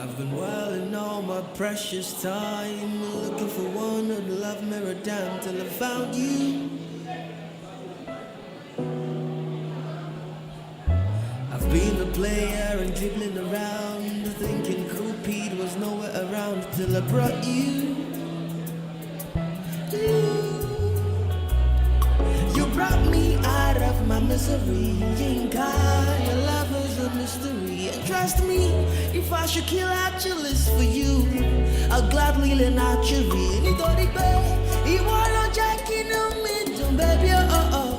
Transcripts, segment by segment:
I've been wailing all my precious time, looking for one who'd love me right down till I found you. I've been a player and dribbling around, thinking cool Pete was nowhere around till I brought you. You brought me out of my misery. Yinka, your love is a mystery. And trust me, if I should kill out your list for you, I'll gladly lend out your ring. Nítorí pé ìwọ ló jẹ́ kí inú mi dùn, baby, oh oh,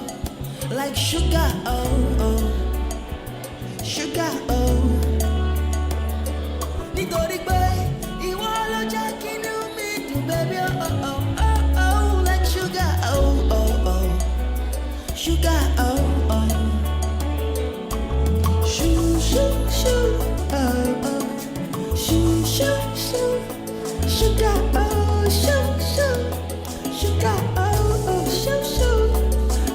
like sugar, oh oh, sugar, oh. Nítorí pé ìwọ ló jẹ́ kí inú mi dùn, baby, oh oh, oh oh, like sugar, oh oh oh. Sugar, oh, oh. Shoo, shoo, shoo, oh, oh. Shoo, shoo, shoo. Sugar, oh, shoo, shoo. Sugar, oh, oh, shoo, shoo.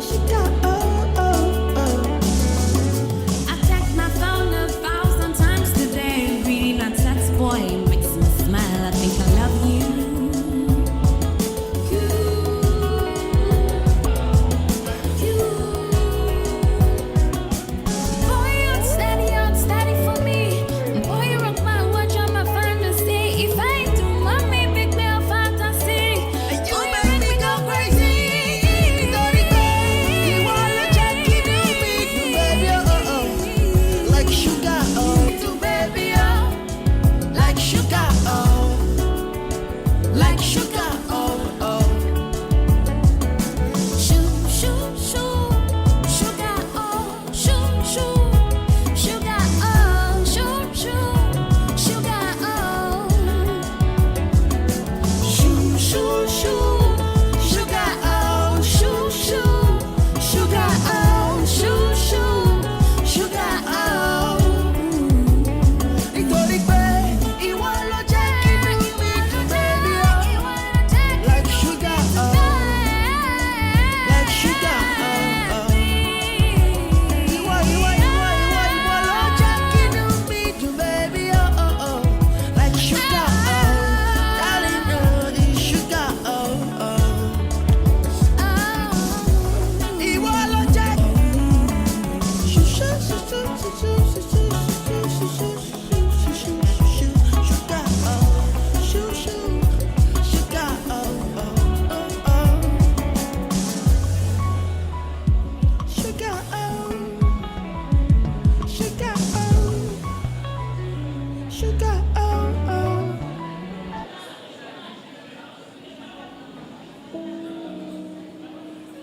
Sugar, oh, oh, oh. I checked my phone 1,000 times today, reading a text, boy, it makes me smile. I think I love you.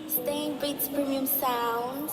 Stain Beats Premium Sound.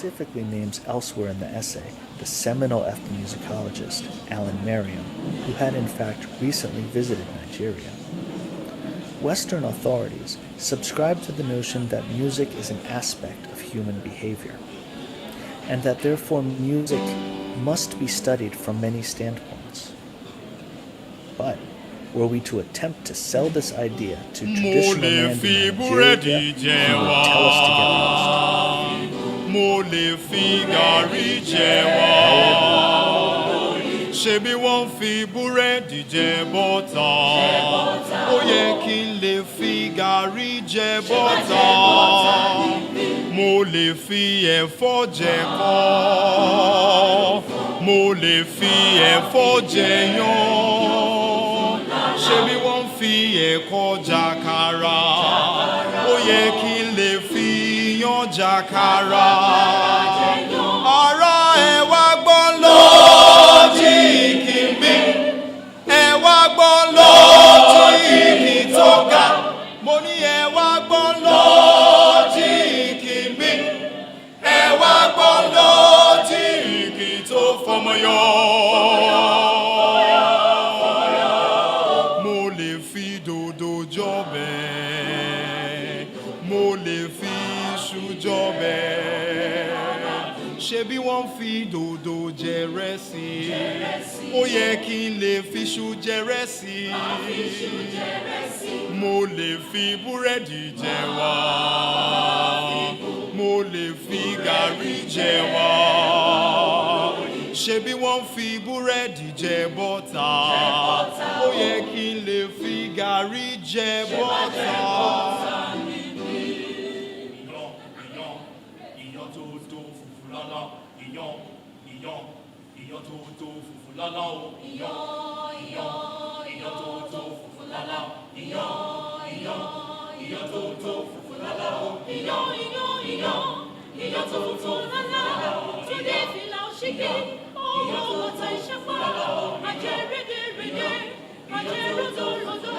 specifically names elsewhere in the essay the seminal ethnomusicologist Alan Merriam, who had in fact recently visited Nigeria. Western authorities subscribe to the notion that music is an aspect of human behavior, and that therefore music must be studied from many standpoints. But were we to attempt to sell this idea to traditional land in Nigeria, he would tell us to get lost. Mo lè fi gàrí jẹ wá. Ṣebí wọ́n fi búrẹ́dì jẹ bọ́tà. Ó yẹ kí n lè fi gàrí jẹ bọ́tà. Mo lè fi ẹ̀fọ́ jẹ kọ́. Mo lè fi ẹ̀fọ́ jẹ yán. Ṣebí wọ́n fi ẹ̀kọ́ jàkàrà. Ó yẹ kí n lè fi iyán jàkàrà. Ará ẹ wá gbọ́ lójìkì mi. Ẹ wá gbọ́ lójìkì tó ga. Mo ní ẹ wá gbọ́ lójìkì mi. Ẹ wá gbọ́ lójìkì tó fọmọ yọ. Mo lè fi dòdò jọbẹ̀. Mo lè fi iṣu jọbẹ̀. Ṣebí wọ́n fi dòdò jẹrẹsì. Ó yẹ kí n lè fi iṣu jẹrẹsì. Mo lè fi búrẹ́dì jẹ wá. Mo lè fi gàrí jẹ wá. Ṣebí wọ́n fi búrẹ́dì jẹ bọ́tà. Ó yẹ kí n lè fi gàrí jẹ bọ́tà. Iyán tó tó fùfú lọ́lá. Iyán tó tó fùfú lọ́lá o. Iyán tó tó fùfú lọ́lá. Iyán tó tó fùfú lọ́lá o. Iyán tó tó lọ́lá. Túndé fìlà òṣìkè. Ọmọ ọ̀tá ìṣẹ́pá. Ajẹ́ rédèrèdè. Ajẹ́ ròdòròdò.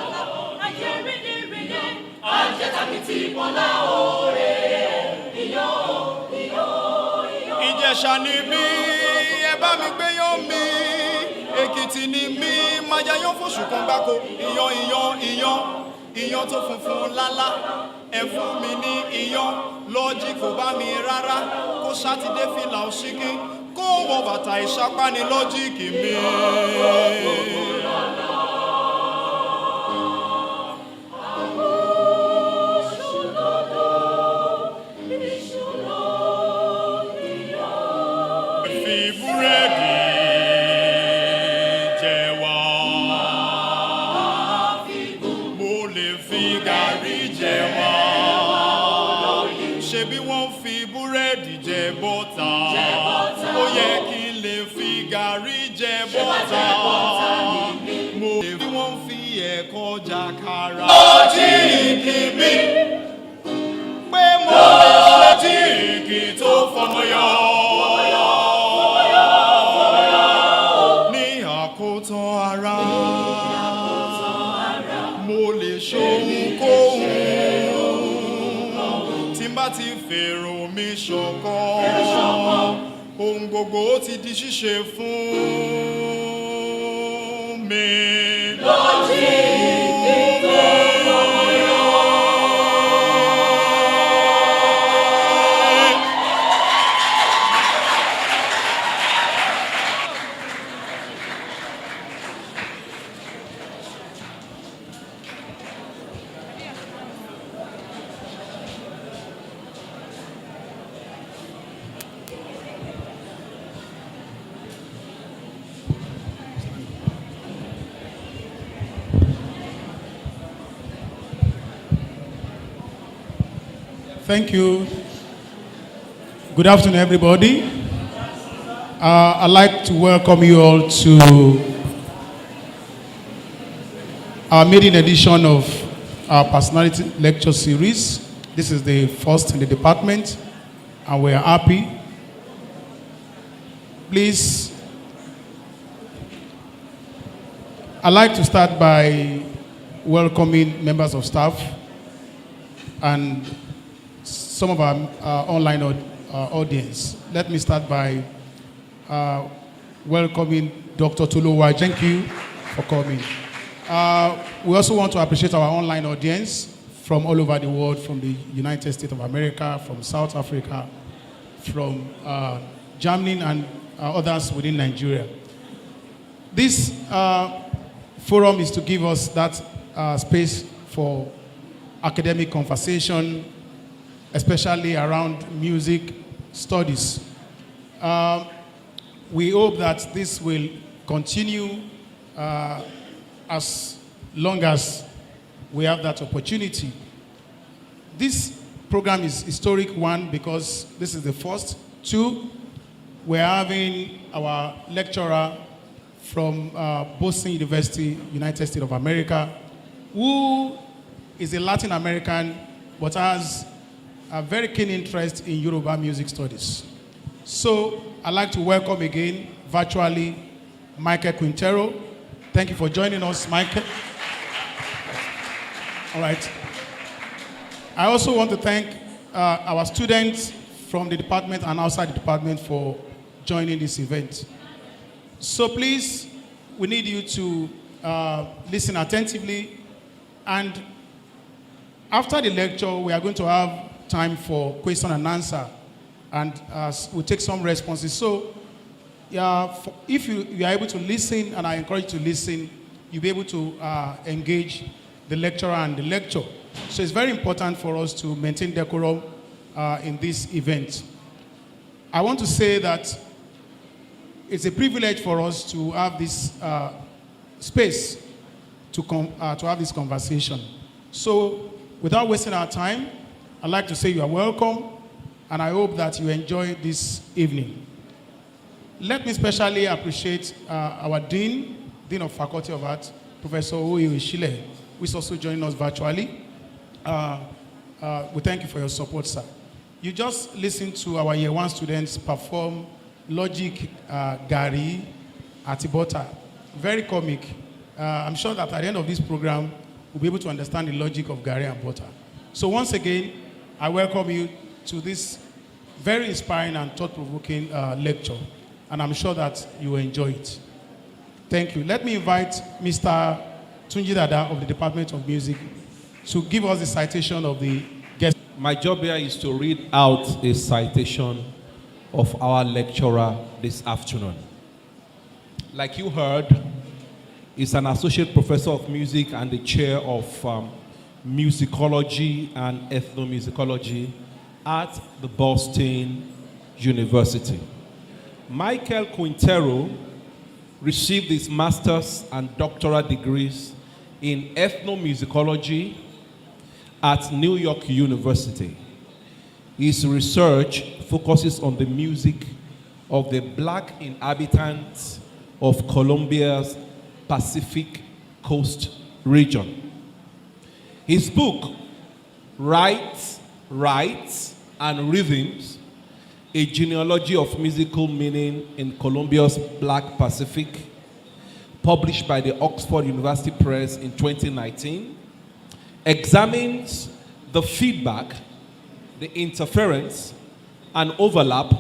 Ajẹ́ rédèrèdè. Ajẹ́ tàbítì bọ́lá òòrè. Ìjẹ̀ṣà ni mí, ẹ bá mi gbé yán mi. Èkìtì ni mí, máa jẹ yán fóṣù kan gbáko. Iyán tó funfun lálá. Ẹ fún mi ní iyán, lọ́jí kò bá mi rárá. Kó sátidé fìlà òṣìkí, kó wọ bàtà ìṣápá ní lọ́jíìkì mi. Fi búrẹ́dì jẹ wá. Mo lè fi gàrí jẹ wá. Ṣebí wọ́n fi búrẹ́dì jẹ bọ́tà. Ó yẹ kí n lè fi gàrí jẹ bọ́tà. Mo lè fi wọ́n fi ẹ̀kọ́ jàkàrà. Lójìkì mi. Pé mo lè lójìkì tó fọmọ yọ. Ní àkótán ara. Mo lè ṣohunkóhun. Tí n bá ti fèrò mi ṣọ̀kan. Ohun gbogbo ti di ṣíṣe fún mi. Lójìkì tó fọmọ yọ. Thank you. Good afternoon, everybody. I'd like to welcome you all to our maiden edition of our personality lecture series. This is the first in the department, and we are happy. Please, I'd like to start by welcoming members of staff and some of our online audience. Let me start by welcoming Dr. Tuluwa. Thank you for coming. We also want to appreciate our online audience from all over the world, from the United States of America, from South Africa, from Germany, and others within Nigeria. This forum is to give us that space for academic conversation, especially around music studies. We hope that this will continue as long as we have that opportunity. This program is historic, one, because this is the first. Two, we're having our lecturer from Boston University, United States of America, who is a Latin American but has a very keen interest in Yoruba music studies. So I'd like to welcome again, virtually, Michael Quintero. Thank you for joining us, Michael. All right. I also want to thank our students from the department and outside the department for joining this event. So please, we need you to listen attentively, and after the lecture, we are going to have time for question and answer, and we'll take some responses. So if you are able to listen, and I encourage you to listen, you'll be able to engage the lecturer and the lecture. So it's very important for us to maintain decorum in this event. I want to say that it's a privilege for us to have this space to have this conversation. So without wasting our time, I'd like to say you are welcome, and I hope that you enjoy this evening. Let me especially appreciate our Dean of Faculty of Art, Professor Oye Ishile, who is also joining us virtually. We thank you for your support, sir. You just listened to our year one students perform Logic Gari Atibota. Very comic. I'm sure that at the end of this program, we'll be able to understand the logic of Gari and butter. So once again, I welcome you to this very inspiring and thought-provoking lecture, and I'm sure that you will enjoy it. Thank you. Let me invite Mr. Tunji Dada of the Department of Music to give us the citation of the guest. My job here is to read out a citation of our lecturer this afternoon. Like you heard, he's an associate professor of music and the chair of musicology and ethnomusicology at the Boston University. Michael Quintero received his master's and doctoral degrees in ethnomusicology at New York University. His research focuses on the music of the black inhabitants of Colombia's Pacific Coast region. His book, Rights, and Rhythms, A Genealogy of Musical Meaning in Colombia's Black Pacific, published by the Oxford University Press in 2019, examines the feedback, the interference, and overlap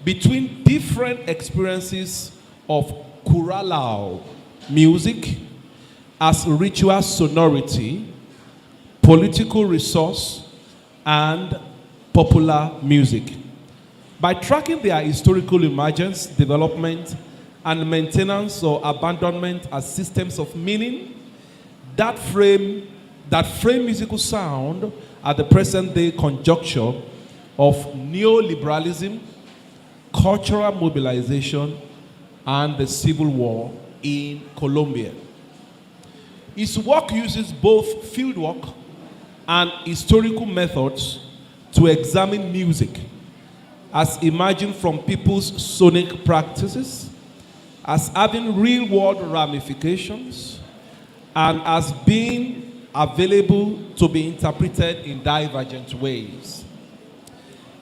between different experiences of Curalao music as ritual sonority, political resource, and popular music. By tracking their historical emergence, development, and maintenance or abandonment as systems of meaning that frame musical sound at the present day conjuncture of neoliberalism, cultural mobilization, and the civil war in Colombia. His work uses both fieldwork and historical methods to examine music as emerging from people's sonic practices, as having real-world ramifications, and as being available to be interpreted in divergent ways.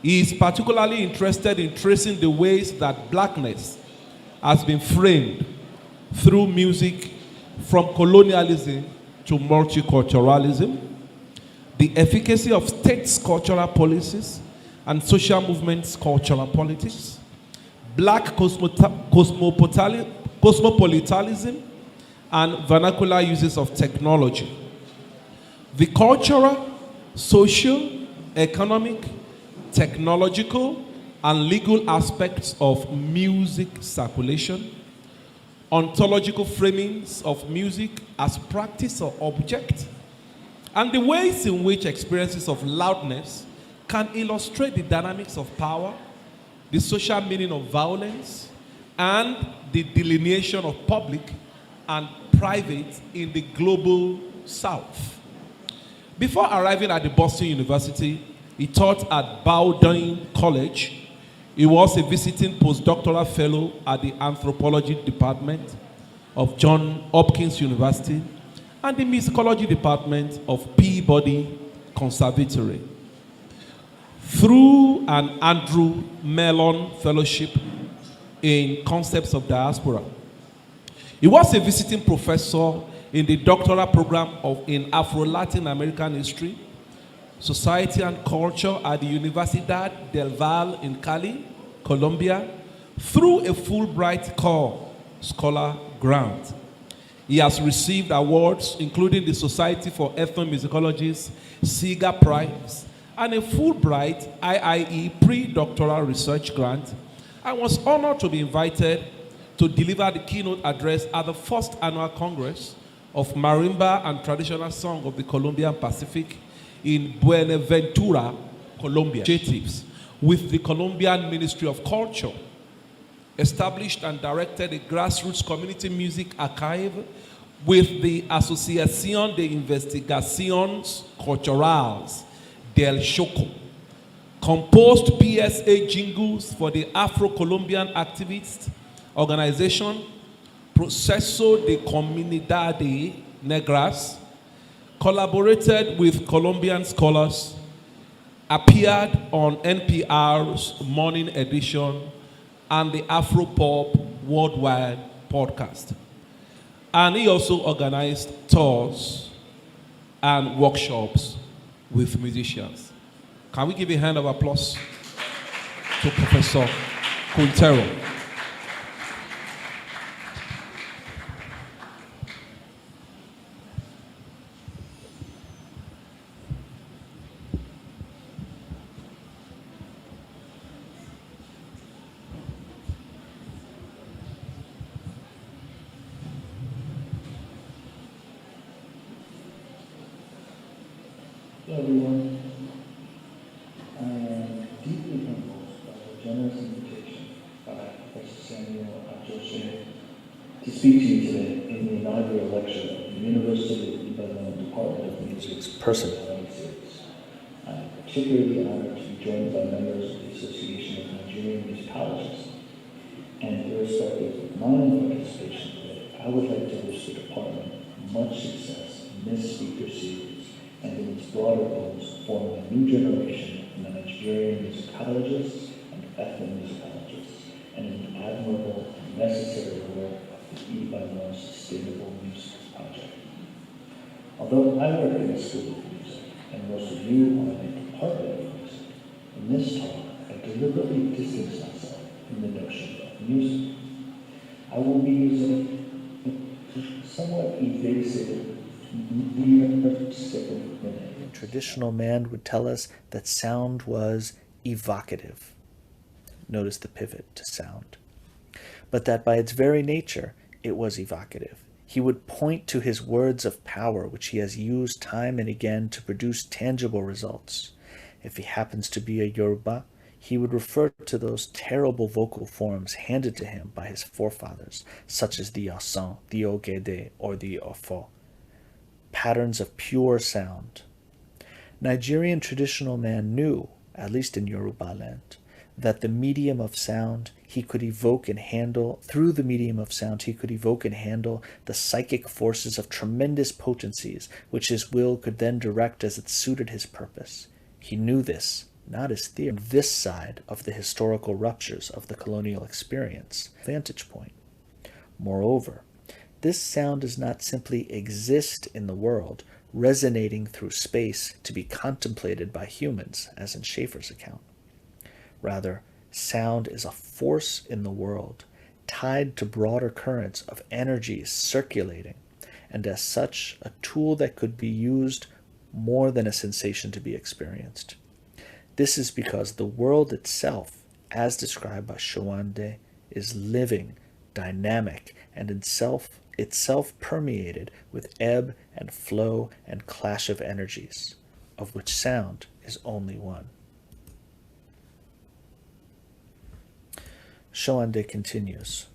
He is particularly interested in tracing the ways that blackness has been framed through music from colonialism to multiculturalism, the efficacy of states' cultural policies, and social movements, cultural politics, black cosmopolitanism, and vernacular uses of technology. The cultural, social, economic, technological, and legal aspects of music circulation, ontological framings of music as practice or object, and the ways in which experiences of loudness can illustrate the dynamics of power, the social meaning of violence, and the delineation of public and private in the global South. Before arriving at the Boston University, he taught at Bowdoin College. He was a visiting postdoctoral fellow at the anthropology department of Johns Hopkins University and the musicology department of Peabody Conservatory. Through an Andrew Mellon Fellowship in Concepts of Diaspora, he was a visiting professor in the doctoral program in Afro-Latin American History, Society and Culture at the Universidad del Valle in Cali, Colombia, through a Fulbright Core Scholar Grant. He has received awards, including the Society for Ethnomusicology's Seeger Prize and a Fulbright IIE pre-doctoral research grant, and was honored to be invited to deliver the keynote address at the first annual Congress of Marimba and Traditional Song of the Colombian Pacific in Buenaventura, Colombia. Initiatives with the Colombian Ministry of Culture, established and directed a grassroots community music archive with the Asociación de Investigaciones Culturales del Choco, composed PSA jingles for the Afro-Colombian activist organization Proceso de Comunidades Negras, collaborated with Colombian scholars, appeared on NPR's Morning Edition and the Afropop Worldwide podcast. And he also organized tours and workshops with musicians. Can we give a hand of applause to Professor Quintero? Hello everyone. I am deeply humbled by the generous invitation by Professor Samuel Ajose to speak to you today in the inaugural lecture of the University of Ibadan Department of Music's Personality Series. I am particularly honored to be joined by members of the Association of Nigerian Musicologists, and irrespective of my own participation today, I would like to wish the department much success in this speaker series and in its broader goals of forming a new generation of Nigerian musicologists and ethnomusicologists, and in the admirable and necessary work of the Ibadan Sustainable Music Project. Although I work in the School of Music, and most of you are in the Department of Music, in this talk I deliberately distance myself from the notion of music. I will be using somewhat evasive traditional man would tell us that sound was evocative. Notice the pivot to sound. But that by its very nature, it was evocative. He would point to his words of power, which he has used time and again to produce tangible results. If he happens to be a Yoruba, he would refer to those terrible vocal forms handed to him by his forefathers, such as the Osan, the Ogede, or the Ofo. Patterns of pure sound. Nigerian traditional man knew, at least in Yoruba land, that the medium of sound he could evoke and handle, through the medium of sound he could evoke and handle the psychic forces of tremendous potencies, which his will could then direct as it suited his purpose. He knew this, not as theory, on this side of the historical ruptures of the colonial experience vantage point. Moreover, this sound does not simply exist in the world, resonating through space to be contemplated by humans, as in Schaeffer's account. Rather, sound is a force in the world, tied to broader currents of energies circulating, and as such, a tool that could be used more than a sensation to be experienced. This is because the world itself, as described by Showande, is living, dynamic, and itself permeated with ebb and flow and clash of energies, of which sound is only one. Showande continues.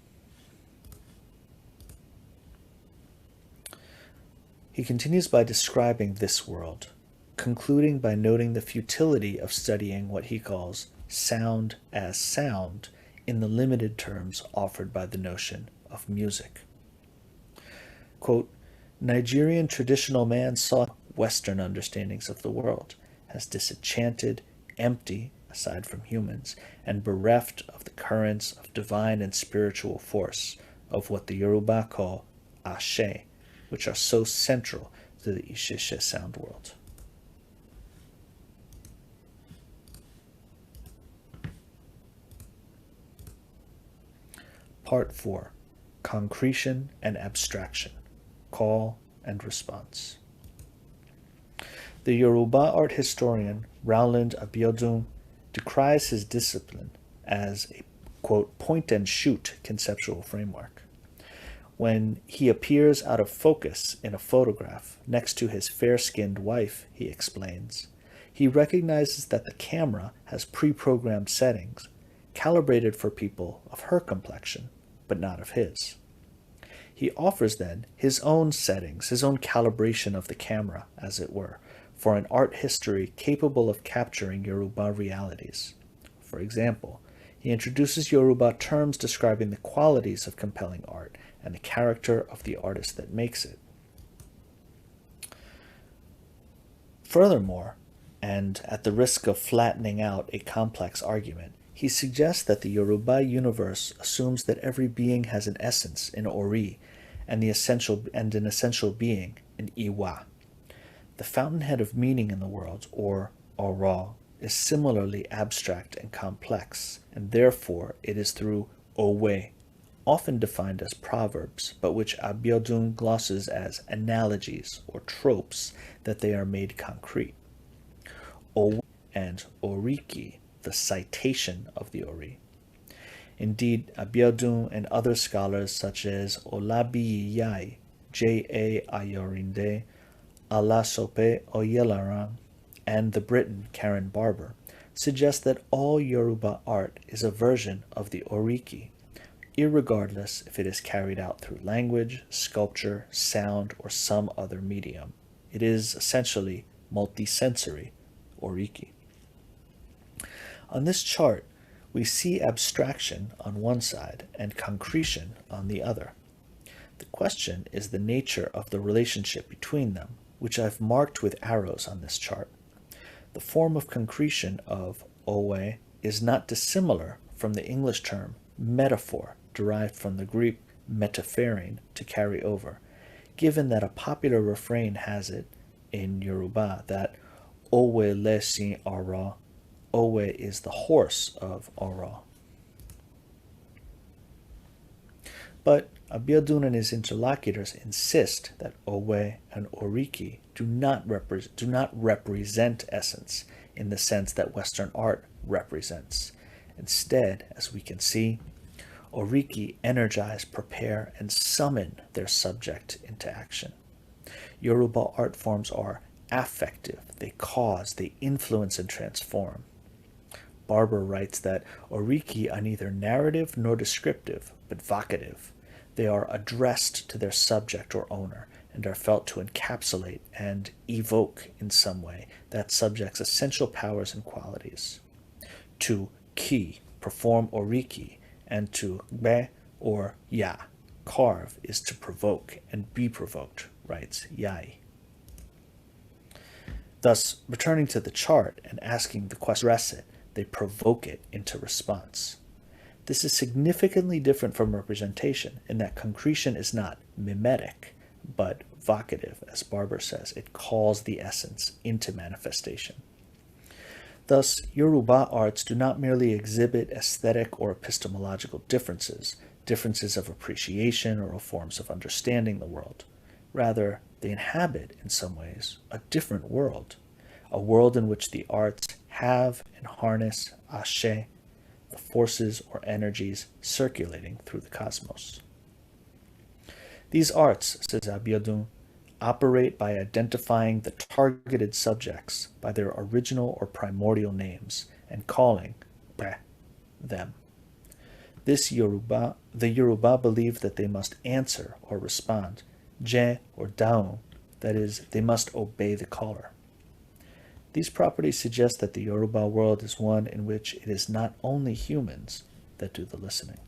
He continues by describing this world, concluding by noting the futility of studying what he calls sound as sound in the limited terms offered by the notion of music. Quote, Nigerian traditional man saw Western understandings of the world as disenchanted, empty, aside from humans, and bereft of the currents of divine and spiritual force of what the Yoruba call ashe, which are so central to the Isheshe sound world. Part 4. Concretion and Abstraction. Call and Response. The Yoruba art historian Rowland Abiodun decries his discipline as a, quote, point-and-shoot conceptual framework. When he appears out of focus in a photograph next to his fair-skinned wife, he explains, he recognizes that the camera has pre-programmed settings calibrated for people of her complexion, but not of his. He offers then his own settings, his own calibration of the camera, as it were, for an art history capable of capturing Yoruba realities. For example, he introduces Yoruba terms describing the qualities of compelling art and the character of the artist that makes it. Furthermore, and at the risk of flattening out a complex argument, he suggests that the Yoruba universe assumes that every being has an essence in Ori and an essential being in Iwa. The fountainhead of meaning in the world, or Ora, is similarly abstract and complex, and therefore it is through Owe, often defined as proverbs, but which Abiodun glosses as analogies or tropes, that they are made concrete. Owe and Oriki, the citation of the Ori. Indeed, Abiodun and other scholars such as Olabiyai, J.A. Ayorinde, Alasope Oyelaran, and the Briton Karen Barber suggest that all Yoruba art is a version of the Oriki, irregardless if it is carried out through language, sculpture, sound, or some other medium. It is essentially multisensory Oriki. On this chart, we see abstraction on one side and concretion on the other. The question is the nature of the relationship between them, which I've marked with arrows on this chart. The form of concretion of owe is not dissimilar from the English term metaphor, derived from the Greek metapherein, to carry over, given that a popular refrain has it in Yoruba that owe lesin ara, owe is the horse of Ora. But Abiodun and his interlocutors insist that Owe and Oriki do not represent essence in the sense that Western art represents. Instead, as we can see, Oriki energize, prepare, and summon their subject into action. Yoruba art forms are affective. They cause, they influence, and transform. Barber writes that Oriki are neither narrative nor descriptive, but vocative. They are addressed to their subject or owner and are felt to encapsulate and evoke in some way that subject's essential powers and qualities. To ki, perform Oriki, and to be or ya, carve, is to provoke and be provoked, writes Yai. Thus, returning to the chart and asking the question, address it, they provoke it into response. This is significantly different from representation in that concretion is not mimetic, but vocative, as Barber says. It calls the essence into manifestation. Thus, Yoruba arts do not merely exhibit aesthetic or epistemological differences, differences of appreciation or forms of understanding the world. Rather, they inhabit, in some ways, a different world, a world in which the arts have and harness ashe, the forces or energies circulating through the cosmos. These arts, says Abiodun, operate by identifying the targeted subjects by their original or primordial names and calling them. The Yoruba believe that they must answer or respond, je or daun, that is, they must obey the caller. These properties suggest that the Yoruba world is one in which it is not only humans that do the listening.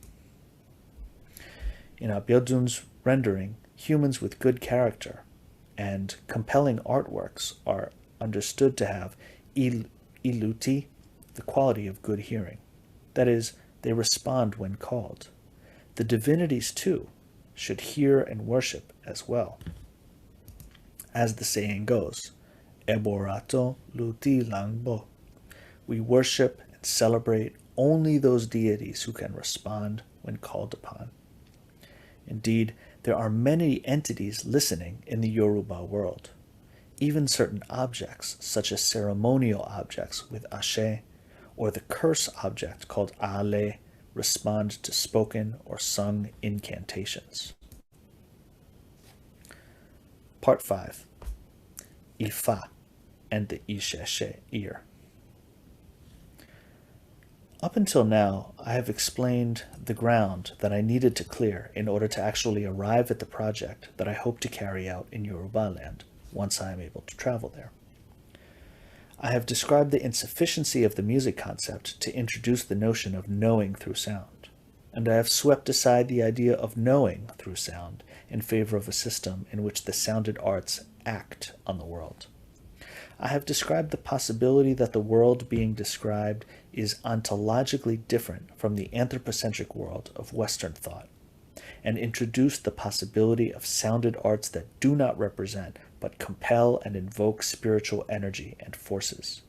In Abiodun's rendering, humans with good character and compelling artworks are understood to have iluti, the quality of good hearing. That is, they respond when called. The divinities, too, should hear and worship as well. As the saying goes, Eborato luti langbo. We worship and celebrate only those deities who can respond when called upon. Indeed, there are many entities listening in the Yoruba world. Even certain objects, such as ceremonial objects with ashe, or the curse object called ale, respond to spoken or sung incantations. Part 5. Ifa and the Isheshe ear. Up until now, I have explained the ground that I needed to clear in order to actually arrive at the project that I hope to carry out in Yoruba land once I am able to travel there. I have described the insufficiency of the music concept to introduce the notion of knowing through sound, and I have swept aside the idea of knowing through sound in favor of a system in which the sounded arts act on the world. I have described the possibility that the world being described is ontologically different from the anthropocentric world of Western thought, and introduced the possibility of sounded arts that do not represent but compel and invoke spiritual energy and forces.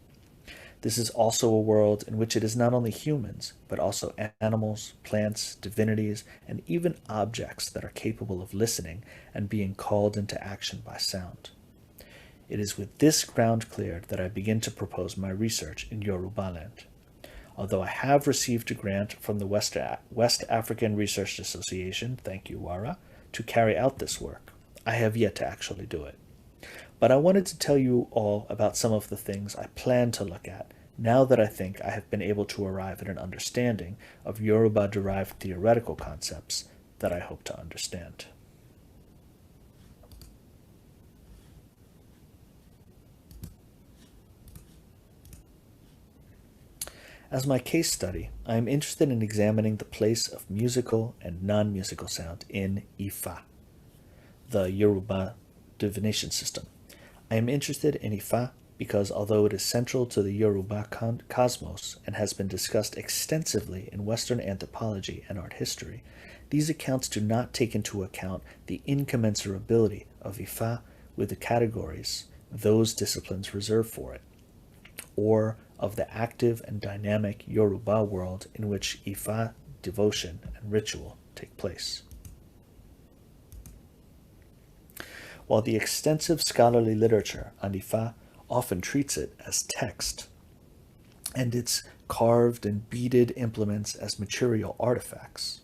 This is also a world in which it is not only humans, but also animals, plants, divinities, and even objects that are capable of listening and being called into action by sound. It is with this ground cleared that I begin to propose my research in Yoruba land. Although I have received a grant from the West African Research Association, thank you, Wara, to carry out this work, I have yet to actually do it. But I wanted to tell you all about some of the things I plan to look at now that I think I have been able to arrive at an understanding of Yoruba-derived theoretical concepts that I hope to understand. As my case study, I am interested in examining the place of musical and non-musical sound in Ifa, the Yoruba divination system. I am interested in Ifa because although it is central to the Yoruba cosmos and has been discussed extensively in Western anthropology and art history, these accounts do not take into account the incommensurability of Ifa with the categories those disciplines reserve for it, or of the active and dynamic Yoruba world in which Ifa devotion and ritual take place. While the extensive scholarly literature on Ifa often treats it as text, and its carved and beaded implements as material artifacts,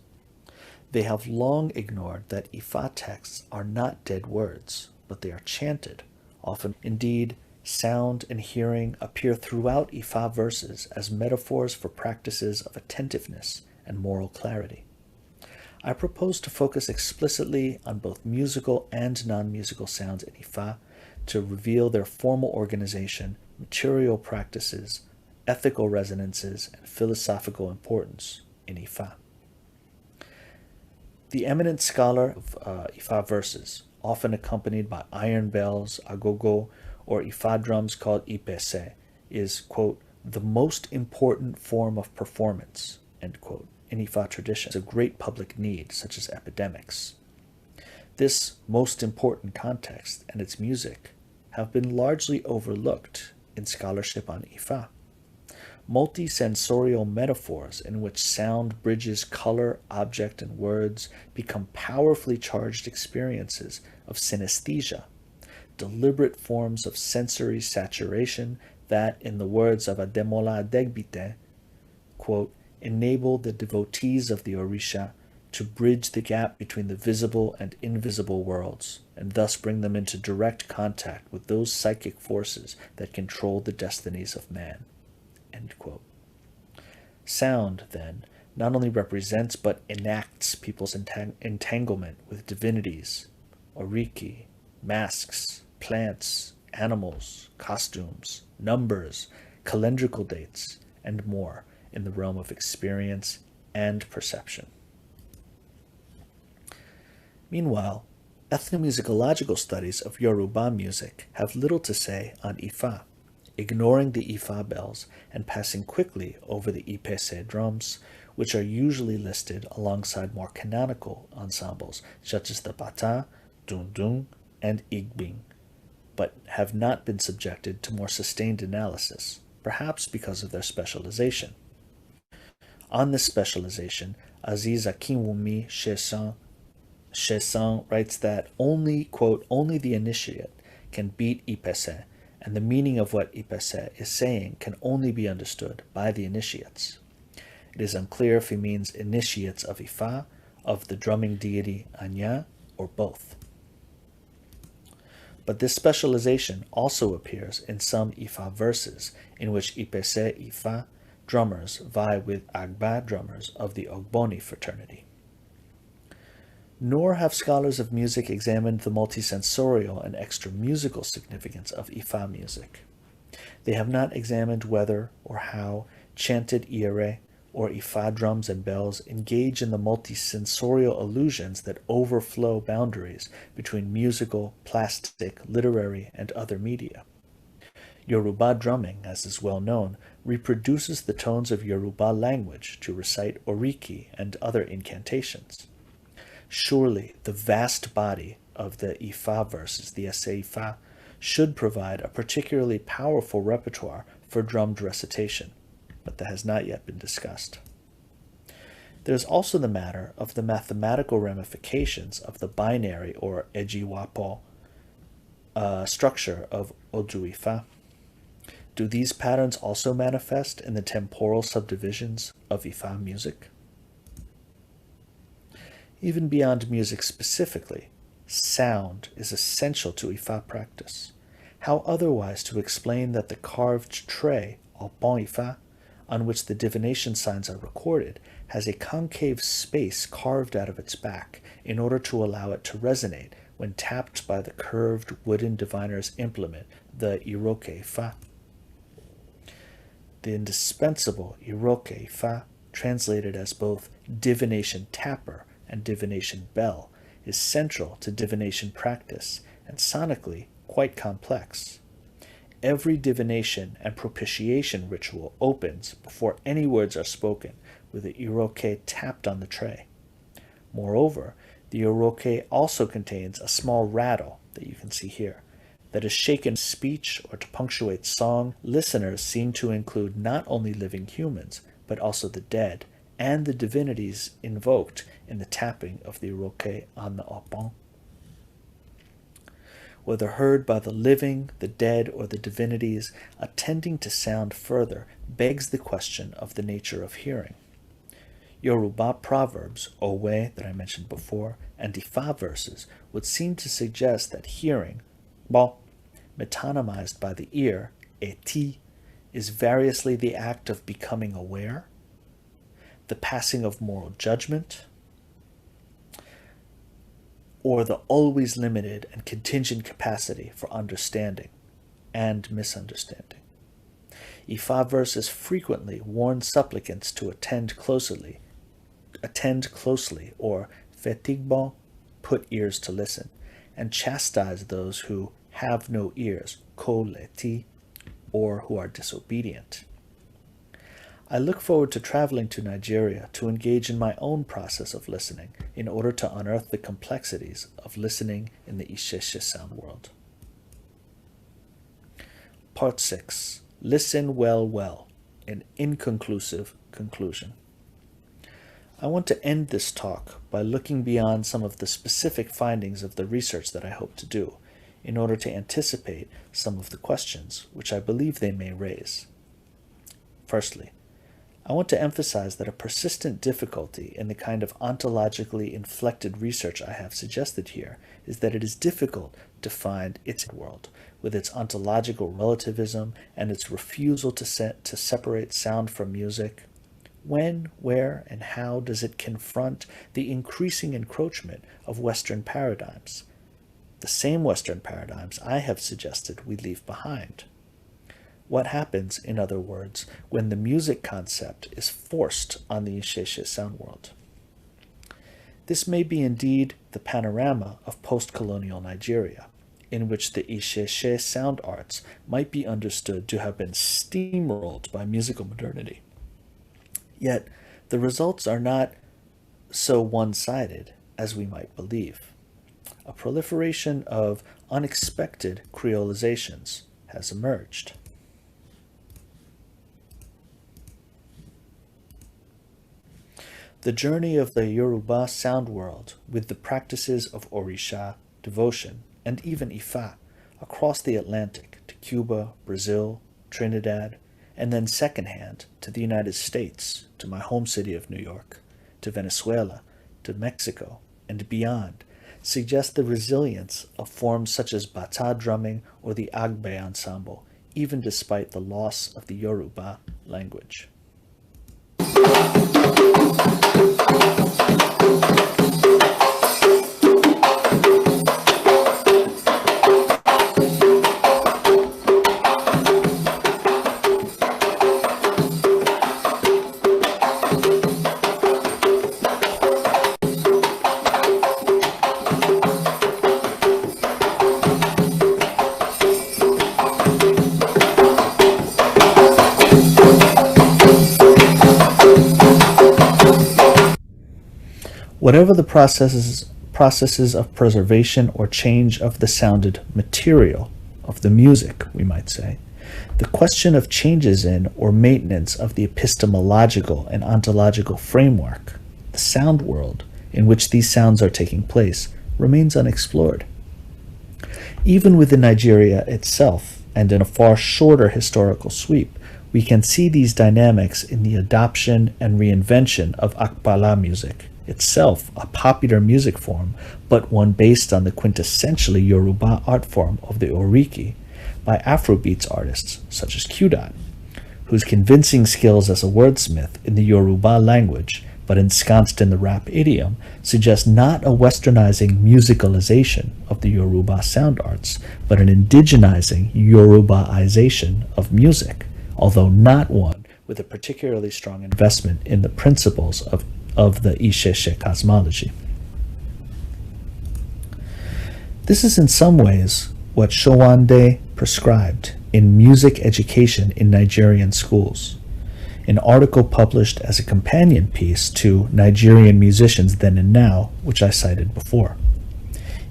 they have long ignored that Ifa texts are not dead words, but they are chanted, often indeed sound and hearing appear throughout Ifa verses as metaphors for practices of attentiveness and moral clarity. I propose to focus explicitly on both musical and non-musical sounds in Ifa to reveal their formal organization, material practices, ethical resonances, and philosophical importance in Ifa. The eminent scholar of Ifa verses, often accompanied by iron bells, agogo, or Ifa drums called ipese, is, quote, the most important form of performance, end quote, in Ifa tradition. It's a great public need, such as epidemics. This most important context and its music have been largely overlooked in scholarship on Ifa. multisensorial metaphors in which sound bridges color, object, and words become powerfully charged experiences of synesthesia, deliberate forms of sensory saturation that, in the words of Ademola Adegbite, quote, enable the devotees of the Orisha to bridge the gap between the visible and invisible worlds, and thus bring them into direct contact with those psychic forces that control the destinies of man. End quote. Sound, then, not only represents but enacts people's entanglement with divinities, oriki, masks, plants, animals, costumes, numbers, calendrical dates, and more in the realm of experience and perception. Meanwhile, ethnomusicological studies of Yoruba music have little to say on Ifa, ignoring the Ifa bells and passing quickly over the Ipese drums, which are usually listed alongside more canonical ensembles such as the Bata, Dundun, and Igbing, but have not been subjected to more sustained analysis, perhaps because of their specialization. On this specialization, Aziz Akinwumi Shesan writes that only, quote, only the initiate can beat Ipese, and the meaning of what Ipese is saying can only be understood by the initiates. It is unclear if he means initiates of Ifa, of the drumming deity Anya, or both. But this specialization also appears in some Ifa verses, in which Ipese Ifa drummers vie with Agba drummers of the Ogboni fraternity. Nor have scholars of music examined the multisensorial and extra-musical significance of Ifa music. They have not examined whether or how chanted ire or Ifa drums and bells engage in the multisensorial illusions that overflow boundaries between musical, plastic, literary, and other media. Yoruba drumming, as is well known, reproduces the tones of Yoruba language to recite oriki and other incantations. Surely the vast body of the Ifa verses, the Ese Ifa, should provide a particularly powerful repertoire for drummed recitation, but that has not yet been discussed. There is also the matter of the mathematical ramifications of the binary or Ejiwapo structure of Odu Ifa. Do these patterns also manifest in the temporal subdivisions of Ifa music? Even beyond music specifically, sound is essential to Ifa practice. How otherwise to explain that the carved tray, Opon Ifa, on which the divination signs are recorded, has a concave space carved out of its back in order to allow it to resonate when tapped by the curved wooden diviner's implement, the Iroke Ifa. The indispensable Iroke Ifa, translated as both divination tapper and divination bell, is central to divination practice and sonically quite complex. Every divination and propitiation ritual opens before any words are spoken with the Iroke tapped on the tray. Moreover, the Iroke also contains a small rattle that you can see here that is shaken speech or to punctuate song. Listeners seem to include not only living humans, but also the dead and the divinities invoked in the tapping of the Iroke on the Opon. Whether heard by the living, the dead, or the divinities, attending to sound further begs the question of the nature of hearing. Yoruba proverbs, Owe, that I mentioned before, and Ifa verses would seem to suggest that hearing, bo, metonymized by the ear, eti, is variously the act of becoming aware, the passing of moral judgment, or the always limited and contingent capacity for understanding and misunderstanding. Ifa verses frequently warn supplicants to attend closely, or fetigbo, put ears to listen, and chastise those who have no ears, koleti, or who are disobedient. I look forward to traveling to Nigeria to engage in my own process of listening in order to unearth the complexities of listening in the Isheshe sound world. Part 6. Listen well, an inconclusive conclusion. I want to end this talk by looking beyond some of the specific findings of the research that I hope to do, in order to anticipate some of the questions which I believe they may raise. Firstly, I want to emphasize that a persistent difficulty in the kind of ontologically inflected research I have suggested here is that it is difficult to find its world, with its ontological relativism and its refusal to separate sound from music. When, where, and how does it confront the increasing encroachment of Western paradigms? The same Western paradigms I have suggested we leave behind. What happens, in other words, when the music concept is forced on the Isheshe sound world? This may be indeed the panorama of post-colonial Nigeria, in which the Isheshe sound arts might be understood to have been steamrolled by musical modernity. Yet, the results are not so one-sided as we might believe. A proliferation of unexpected creolizations has emerged. The journey of the Yoruba sound world with the practices of Orisha, devotion, and even Ifa across the Atlantic to Cuba, Brazil, Trinidad, and then secondhand to the United States, to my home city of New York, to Venezuela, to Mexico, and beyond, suggest the resilience of forms such as bata drumming or the agbe ensemble, even despite the loss of the Yoruba language. Whatever the processes of preservation or change of the sounded material, of the music, we might say, the question of changes in or maintenance of the epistemological and ontological framework, the sound world in which these sounds are taking place, remains unexplored. Even within Nigeria itself, and in a far shorter historical sweep, we can see these dynamics in the adoption and reinvention of Akbala music, itself a popular music form, but one based on the quintessentially Yoruba art form of the Oriki, by Afrobeats artists such as Qdot, whose convincing skills as a wordsmith in the Yoruba language, but ensconced in the rap idiom, suggest not a westernizing musicalization of the Yoruba sound arts, but an indigenizing Yorubaization of music, although not one with a particularly strong investment in the principles of the Isheshe cosmology. This is in some ways what Showande prescribed in music education in Nigerian schools, an article published as a companion piece to Nigerian Musicians Then and Now, which I cited before.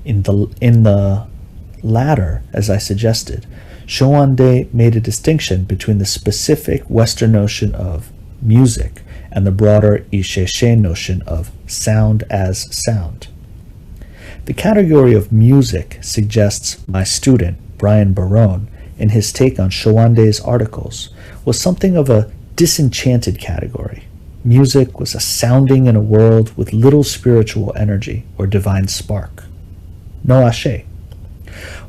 In the latter, as I suggested, Showande made a distinction between the specific Western notion of music and the broader Isheshe notion of sound as sound. The category of music suggests my student, Brian Barone, in his take on Showande's articles, was something of a disenchanted category. Music was a sounding in a world with little spiritual energy or divine spark. No ashe.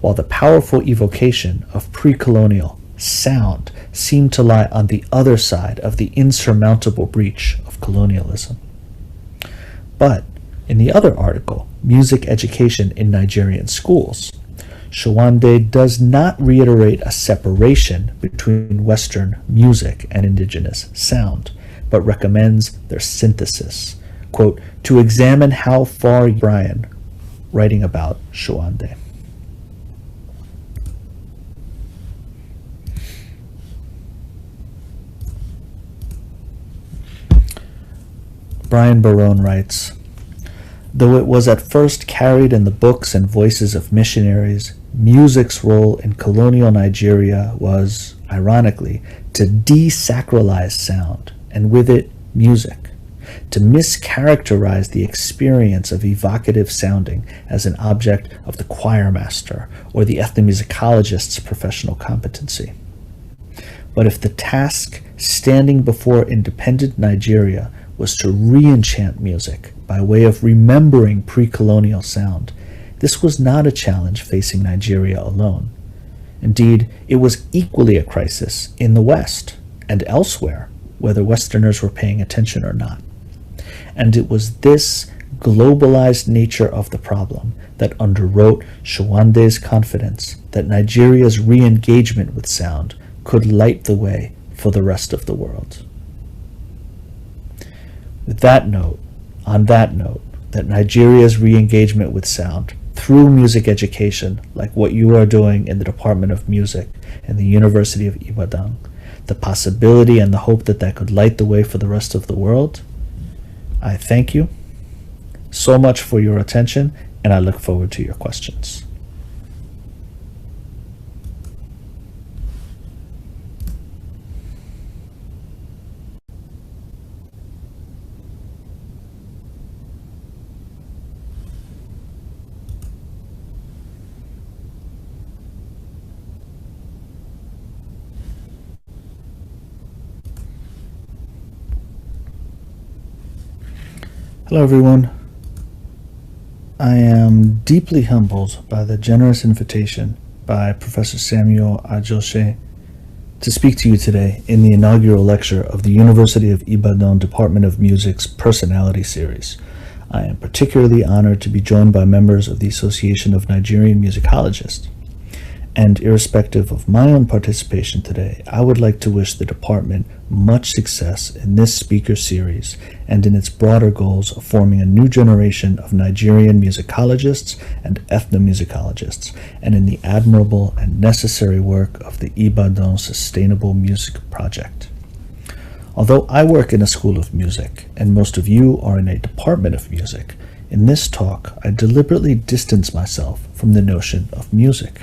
While the powerful evocation of pre-colonial sound seemed to lie on the other side of the insurmountable breach of colonialism. But in the other article, Music Education in Nigerian Schools, Showande does not reiterate a separation between Western music and indigenous sound, but recommends their synthesis, quote, to examine how far Brian, writing about Showande. Brian Barone writes, though it was at first carried in the books and voices of missionaries, music's role in colonial Nigeria was, ironically, to desacralize sound, and with it, music, to mischaracterize the experience of evocative sounding as an object of the choir master or the ethnomusicologist's professional competency. But if the task standing before independent Nigeria was to re-enchant music by way of remembering pre-colonial sound, this was not a challenge facing Nigeria alone. Indeed, it was equally a crisis in the West and elsewhere, whether Westerners were paying attention or not. And it was this globalized nature of the problem that underwrote Shawande's confidence that Nigeria's re-engagement with sound could light the way for the rest of the world. On that note, that Nigeria's re-engagement with sound through music education, like what you are doing in the Department of Music and the University of Ibadan, the possibility and the hope that that could light the way for the rest of the world, I thank you so much for your attention, and I look forward to your questions. Hello, everyone. I am deeply humbled by the generous invitation by Professor Samuel Ajoshe to speak to you today in the inaugural lecture of the University of Ibadan Department of Music's Personality Series. I am particularly honored to be joined by members of the Association of Nigerian Musicologists. And irrespective of my own participation today, I would like to wish the department much success in this speaker series and in its broader goals of forming a new generation of Nigerian musicologists and ethnomusicologists, and in the admirable and necessary work of the Ibadan Sustainable Music Project. Although I work in a school of music, and most of you are in a department of music, in this talk I deliberately distance myself from the notion of music.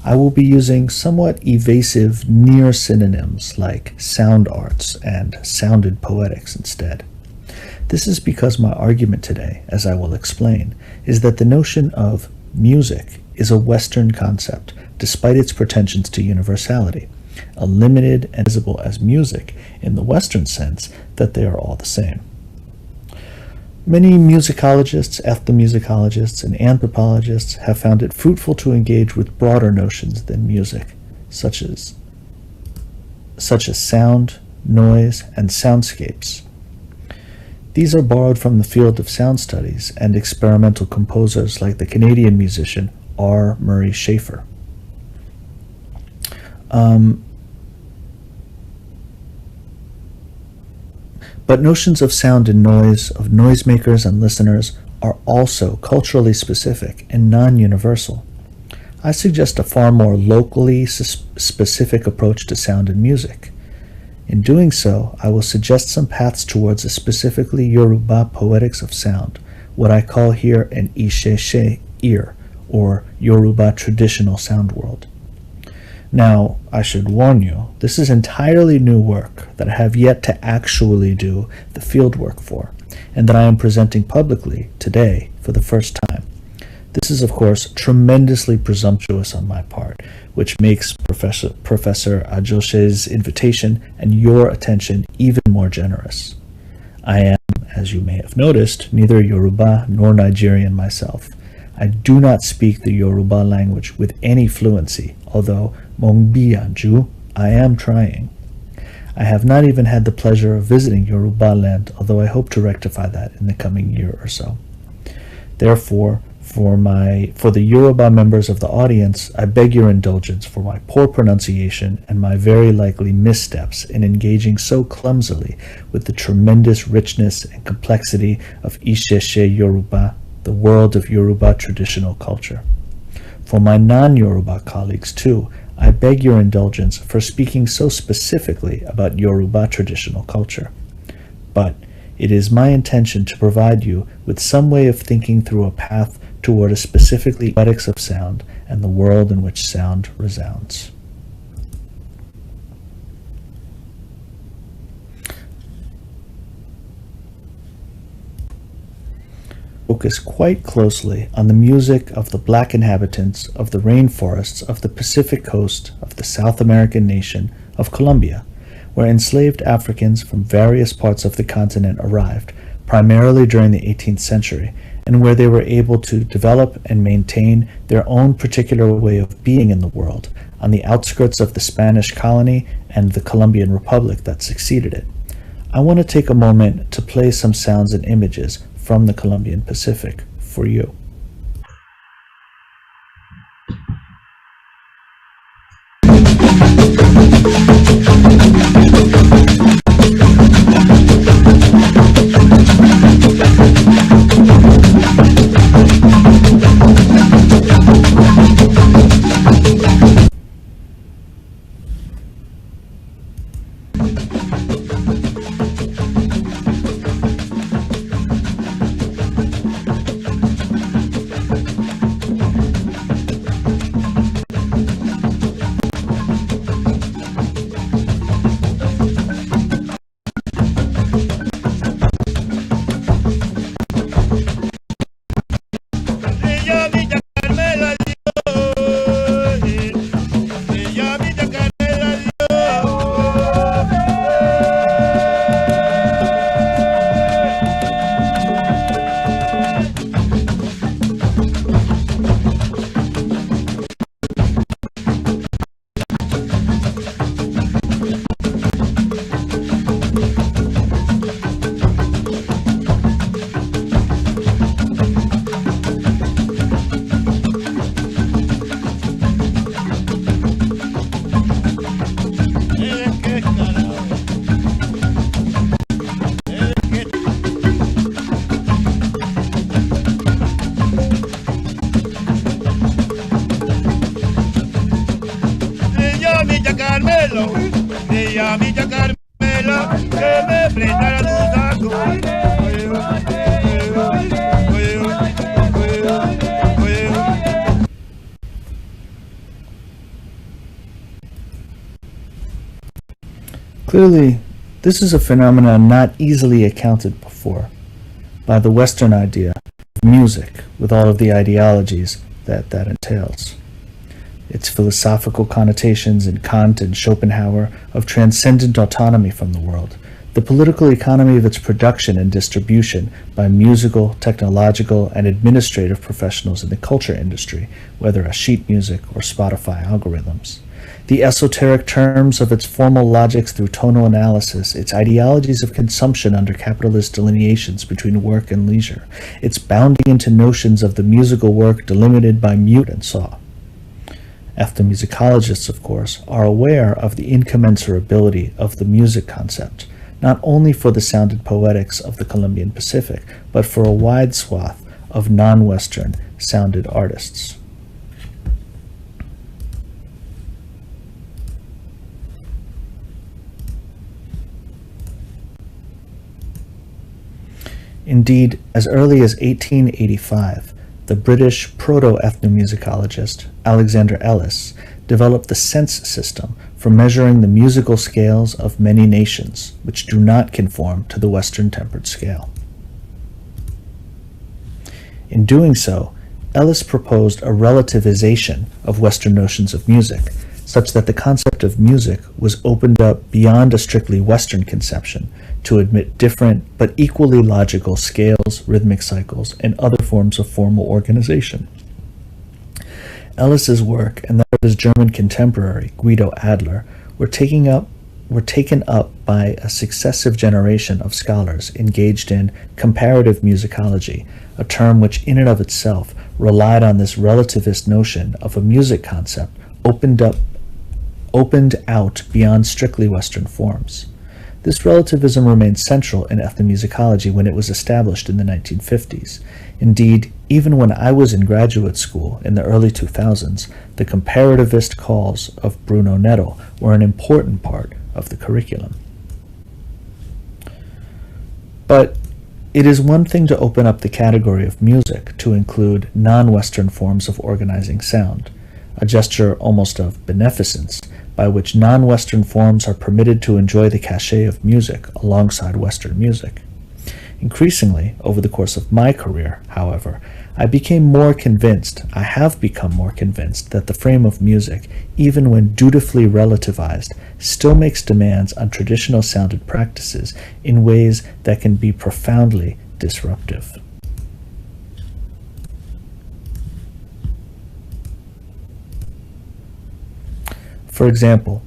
I will be using somewhat evasive near synonyms like sound arts and sounded poetics instead. This is because my argument today, as I will explain, is that the notion of music is a Western concept despite its pretensions to universality, a limited and visible as music in the Western sense that they are all the same. Many musicologists, ethnomusicologists, and anthropologists have found it fruitful to engage with broader notions than music, such as sound, noise, and soundscapes. These are borrowed from the field of sound studies and experimental composers like the Canadian musician R. Murray Schafer. But notions of sound and noise, of noisemakers and listeners, are also culturally specific and non-universal. I suggest a far more locally specific approach to sound and music. In doing so, I will suggest some paths towards a specifically Yoruba poetics of sound, what I call here an Isheshe ear, or Yoruba traditional sound world. Now, I should warn you, this is entirely new work that I have yet to actually do the field work for, and that I am presenting publicly today for the first time. This is, of course, tremendously presumptuous on my part, which makes Professor Ajoshe's invitation and your attention even more generous. I am, as you may have noticed, neither Yoruba nor Nigerian myself. I do not speak the Yoruba language with any fluency, although Mongbianju, I am trying. I have not even had the pleasure of visiting Yoruba land, although I hope to rectify that in the coming year or so. Therefore, for the Yoruba members of the audience, I beg your indulgence for my poor pronunciation and my very likely missteps in engaging so clumsily with the tremendous richness and complexity of Isheshe Yoruba, the world of Yoruba traditional culture. For my non-Yoruba colleagues, too, I beg your indulgence for speaking so specifically about Yoruba traditional culture. But it is my intention to provide you with some way of thinking through a path toward a specifically poetics of sound and the world in which sound resounds. focus quite closely on the music of the black inhabitants of the rainforests of the Pacific coast of the South American nation of Colombia, where enslaved Africans from various parts of the continent arrived, primarily during the 18th century, and where they were able to develop and maintain their own particular way of being in the world on the outskirts of the Spanish colony and the Colombian Republic that succeeded it. I want to take a moment to play some sounds and images from the Colombian Pacific for you. Clearly, this is a phenomenon not easily accounted for by the Western idea of music, with all of the ideologies that entails. Its philosophical connotations in Kant and Schopenhauer of transcendent autonomy from the world, the political economy of its production and distribution by musical, technological, and administrative professionals in the culture industry, whether as sheet music or Spotify algorithms. The esoteric terms of its formal logics through tonal analysis, its ideologies of consumption under capitalist delineations between work and leisure, its bounding into notions of the musical work delimited by mute and saw. Ethnomusicologists, of course, are aware of the incommensurability of the music concept, not only for the sounded poetics of the Colombian Pacific, but for a wide swath of non-Western sounded artists. Indeed, as early as 1885, the British proto-ethnomusicologist Alexander Ellis developed the sense system for measuring the musical scales of many nations which do not conform to the Western tempered scale. In doing so, Ellis proposed a relativization of Western notions of music, such that the concept of music was opened up beyond a strictly Western conception to admit different but equally logical scales, rhythmic cycles, and other forms of formal organization. Ellis's work and that of his German contemporary Guido Adler were taken up by a successive generation of scholars engaged in comparative musicology, a term which in and of itself relied on this relativist notion of a music concept opened out beyond strictly Western forms. This relativism remained central in ethnomusicology when it was established in the 1950s. Indeed, even when I was in graduate school in the early 2000s, the comparativist calls of Bruno Nettel were an important part of the curriculum. But it is one thing to open up the category of music to include non-Western forms of organizing sound, a gesture almost of beneficence by which non-Western forms are permitted to enjoy the cachet of music alongside Western music. Increasingly, over the course of my career, however, I have become more convinced that the frame of music, even when dutifully relativized, still makes demands on traditional sounded practices in ways that can be profoundly disruptive. For example,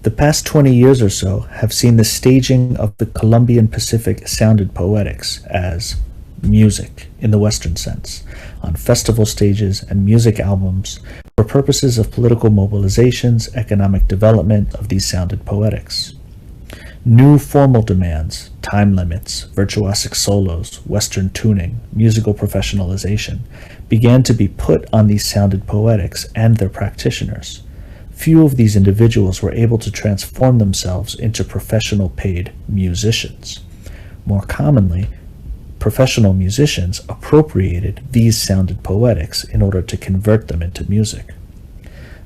the past 20 years or so have seen the staging of the Colombian Pacific sounded poetics as music in the Western sense, on festival stages and music albums for purposes of political mobilizations, economic development of these sounded poetics. New formal demands, time limits, virtuosic solos, Western tuning, musical professionalization, began to be put on these sounded poetics and their practitioners. Few of these individuals were able to transform themselves into professional paid musicians. More commonly, professional musicians appropriated these sounded poetics in order to convert them into music.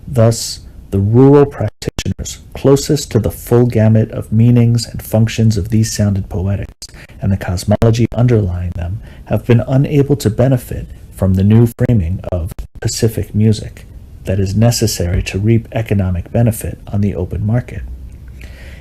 Thus, the rural practitioners closest to the full gamut of meanings and functions of these sounded poetics and the cosmology underlying them have been unable to benefit from the new framing of Pacific music that is necessary to reap economic benefit on the open market.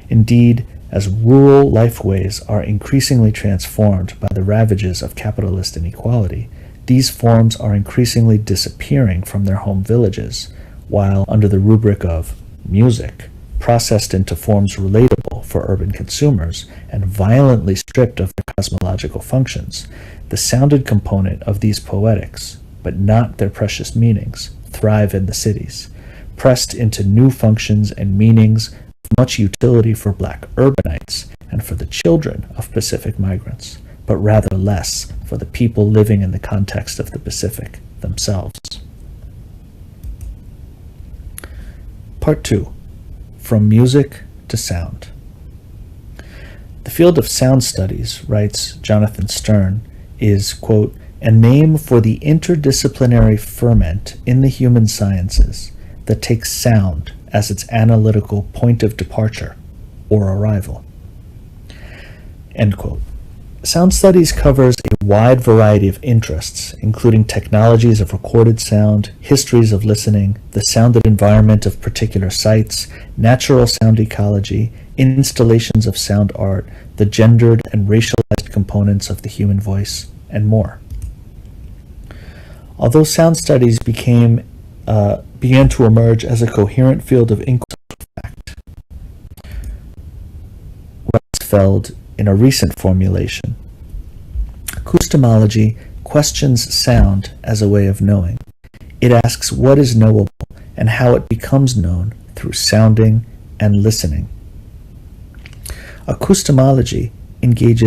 Indeed, as rural lifeways are increasingly transformed by the ravages of capitalist inequality, these forms are increasingly disappearing from their home villages, while under the rubric of music, processed into forms relatable for urban consumers and violently stripped of their cosmological functions, the sounded component of these poetics, but not their precious meanings, thrive in the cities, pressed into new functions and meanings of much utility for black urbanites and for the children of Pacific migrants, but rather less for the people living in the context of the Pacific themselves. Part 2. From Music to Sound. The field of sound studies, writes Jonathan Stern, is, quote, a name for the interdisciplinary ferment in the human sciences that takes sound as its analytical point of departure or arrival. End quote. Sound studies covers a wide variety of interests, including technologies of recorded sound, histories of listening, the sounded environment of particular sites, natural sound ecology, installations of sound art, the gendered and racialized components of the human voice, and more. Although sound studies began to emerge as a coherent field of inquiry, fact, Weisfeld in a recent formulation, acoustomology questions sound as a way of knowing. It asks what is knowable and how it becomes known through sounding and listening. Acoustomology engages